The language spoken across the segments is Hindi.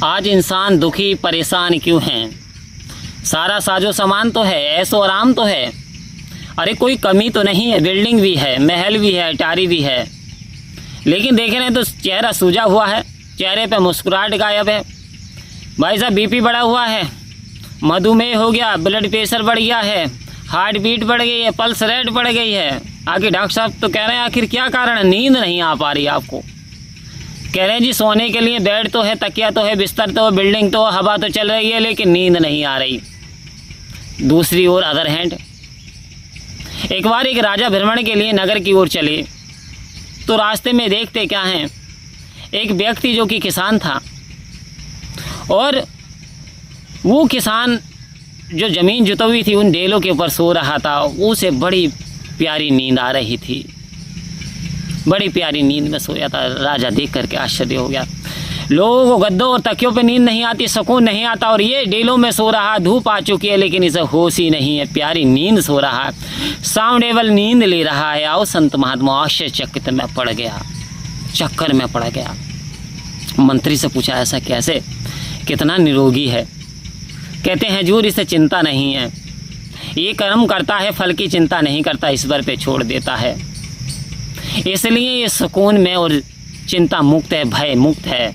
आज इंसान दुखी परेशान क्यों हैं? सारा साजो सामान तो है, ऐशो आराम तो है, अरे कोई कमी तो नहीं है, बिल्डिंग भी है, महल भी है, अटारी भी है, लेकिन देख रहे हैं तो चेहरा सूजा हुआ है, चेहरे पे मुस्कुराहट गायब है। भाई साहब बीपी बढ़ा हुआ है, मधुमेह हो गया, ब्लड प्रेशर बढ़ गया है, हार्ट बीट बढ़ गई है, पल्स रेट बढ़ गई है। आखिर डॉक्टर साहब तो कह रहे हैं आखिर क्या कारण है? नींद नहीं आ पा रही आपको। कह रहे हैं जी सोने के लिए बेड तो है, तकिया तो है, बिस्तर तो है, बिल्डिंग तो, हवा तो चल रही है, लेकिन नींद नहीं आ रही। दूसरी ओर अदर हैंड, एक बार एक राजा भ्रमण के लिए नगर की ओर चले तो रास्ते में देखते क्या हैं, एक व्यक्ति जो कि किसान था और वो किसान जो ज़मीन जुती हुई थी उन ढेलों के ऊपर सो रहा था। उसे बड़ी प्यारी नींद आ रही थी, बड़ी प्यारी नींद में सोया था। राजा देख करके आश्चर्य हो गया। लोगों को गद्दों और तकियों पे नींद नहीं आती, सुकून नहीं आता, और ये ढेलों में सो रहा, धूप आ चुकी है लेकिन इसे होश ही नहीं है, प्यारी नींद सो रहा है, साउंडेबल नींद ले रहा है। आओ संत महात्मा आश्चर्यचकित में पड़ गया, चक्कर में पड़ गया। मंत्री से पूछा ऐसा कैसे, कितना निरोगी है? कहते हैं हजूर इसे चिंता नहीं है, ये कर्म करता है, फल की चिंता नहीं करता, ईश्वर पे छोड़ देता है, इसलिए ये सुकून में और चिंता मुक्त है, भय मुक्त है।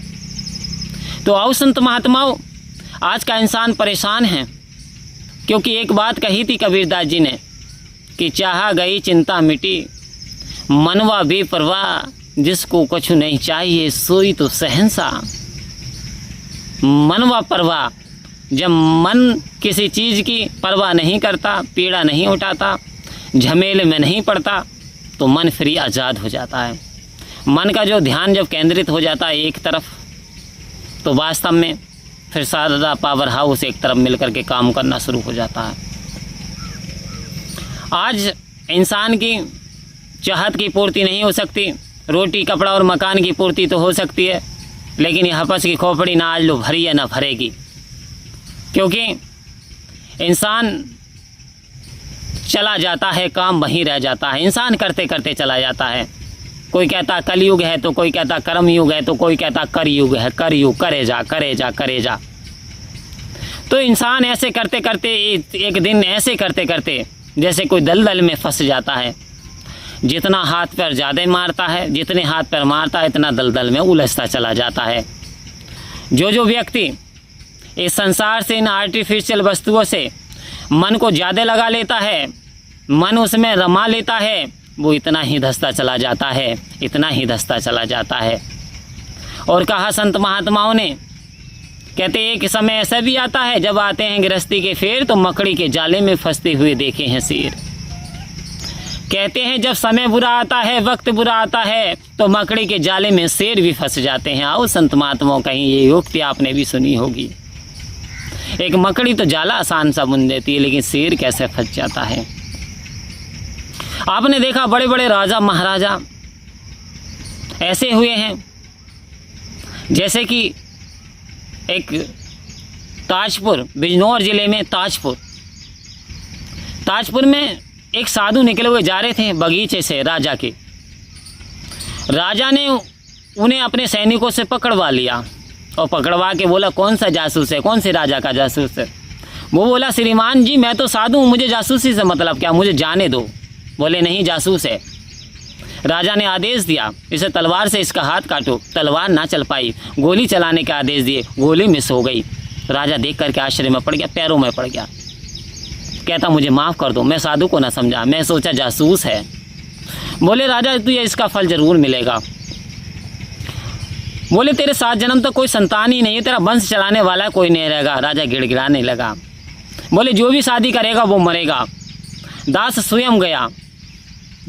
तो आओ संत महात्माओं, आज का इंसान परेशान है क्योंकि एक बात कही थी कबीरदास जी ने कि चाहा गई चिंता मिटी, मनवा बेपरवाह, जिसको कुछ नहीं चाहिए सोई तो शहंशाह। मनवा परवाह, जब मन किसी चीज़ की परवाह नहीं करता, पीड़ा नहीं उठाता, झमेले में नहीं पड़ता, तो मन फ्री आज़ाद हो जाता है। मन का जो ध्यान जब केंद्रित हो जाता है एक तरफ, तो वास्तव में फिर सारा पावर हाउस एक तरफ मिलकर के काम करना शुरू हो जाता है। आज इंसान की चाहत की पूर्ति नहीं हो सकती, रोटी कपड़ा और मकान की पूर्ति तो हो सकती है, लेकिन ये हपस की खोपड़ी ना आज लो भरी है ना भरेगी, क्योंकि इंसान चला जाता है, काम वहीं रह जाता है, इंसान करते करते चला जाता है। कोई कहता कलयुग है तो कोई कहता कर्म युग है तो कोई कहता कर युग है, कर युग, करे जा करे जा करे जा। तो इंसान ऐसे करते करते एक दिन ऐसे करते करते जैसे कोई दलदल में फंस जाता है। जितना हाथ पैर ज़्यादा मारता है, जितने हाथ पैर मारता है इतना दलदल में उलझता चला जाता है। जो व्यक्ति इस संसार से, इन आर्टिफिशियल वस्तुओं से मन को ज़्यादा लगा लेता है, मन उसमें रमा लेता है, वो इतना ही धंसता चला जाता है, इतना ही धंसता चला जाता है। और कहा संत महात्माओं ने, कहते एक समय ऐसा भी आता है जब आते हैं गृहस्थी के फेर तो मकड़ी के जाले में फंसते हुए देखे हैं शेर। कहते हैं जब समय बुरा आता है, वक्त बुरा आता है, तो मकड़ी के जाले में शेर भी फंस जाते हैं। आओ संत महात्माओं, कहीं ये युक्ति आपने भी सुनी होगी। एक मकड़ी तो जाला आसान सा बुन देती है, लेकिन शेर कैसे फंस जाता है। आपने देखा बड़े बड़े राजा महाराजा ऐसे हुए हैं, जैसे कि एक ताजपुर, बिजनौर जिले में ताजपुर में एक साधु निकले हुए जा रहे थे बगीचे से राजा के। राजा ने उन्हें अपने सैनिकों से पकड़वा लिया और पकड़वा के बोला कौन सा जासूस है, कौन से राजा का जासूस है। वो बोला श्रीमान जी मैं तो साधु हूँ, मुझे जासूसी से मतलब क्या, मुझे जाने दो। बोले नहीं जासूस है। राजा ने आदेश दिया इसे तलवार से इसका हाथ काटो, तलवार ना चल पाई, गोली चलाने का आदेश दिए, गोली मिस हो गई। राजा देख करके आश्चर्य में पड़ गया, पैरों में पड़ गया, कहता मुझे माफ़ कर दो, मैं साधु को ना समझा, मैं सोचा जासूस है। बोले राजा तुझे इसका फल जरूर मिलेगा। बोले तेरे 7 जन्म तक कोई संतान ही नहीं है, तेरा वंश चलाने वाला कोई नहीं रहेगा। राजा गिड़गिड़ाने लगा। बोले जो भी शादी करेगा वो मरेगा। दास स्वयं गया,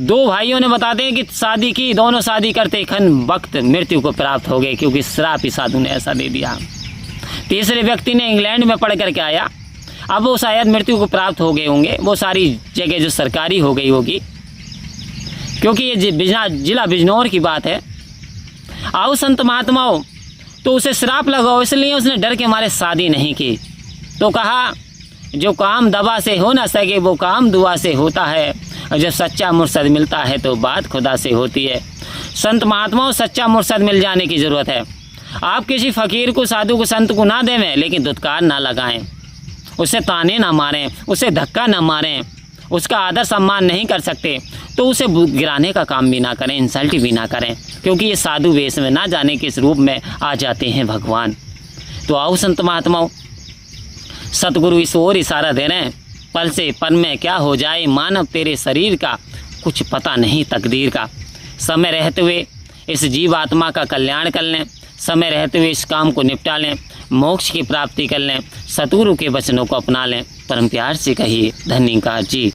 2 भाइयों ने बताते हैं कि शादी की, दोनों शादी करते खन वक्त मृत्यु को प्राप्त हो गए, क्योंकि श्राप ही साधु ने ऐसा दे दिया। तीसरे व्यक्ति ने इंग्लैंड में पढ़ करके आया, अब वो शायद मृत्यु को प्राप्त हो गए होंगे, वो सारी जगह जो सरकारी हो गई होगी, क्योंकि ये जिला बिजनौर की बात है। आओ संत महात्माओं, तो उसे श्राप लगाओ, इसलिए उसने डर के मारे शादी नहीं की। तो कहा जो काम दवा से हो ना सके वो काम दुआ से होता है, और जब सच्चा मुर्शद मिलता है तो बात खुदा से होती है। संत महात्माओं, सच्चा मुर्शद मिल जाने की ज़रूरत है। आप किसी फ़कीर को, साधु को, संत को ना देवें, लेकिन दुत्कार ना लगाएं, उसे ताने ना मारें, उसे धक्का ना मारें, उसका आदर सम्मान नहीं कर सकते तो उसे गिराने का काम भी ना करें, इंसल्ट भी ना करें, क्योंकि ये साधु वेश में ना जाने किस रूप में आ जाते हैं भगवान। तो आओ संत महात्माओं, सतगुरु इस ओर इशारा दे रहे हैं, पल से पल में क्या हो जाए मानव तेरे शरीर का, कुछ पता नहीं तकदीर का। समय रहते हुए इस जीव आत्मा का कल्याण कर लें, समय रहते हुए इस काम को निपटा लें, मोक्ष की प्राप्ति कर लें, सतगुरु के वचनों को अपना लें। परम प्यार से कहिए धन्यवाद जी।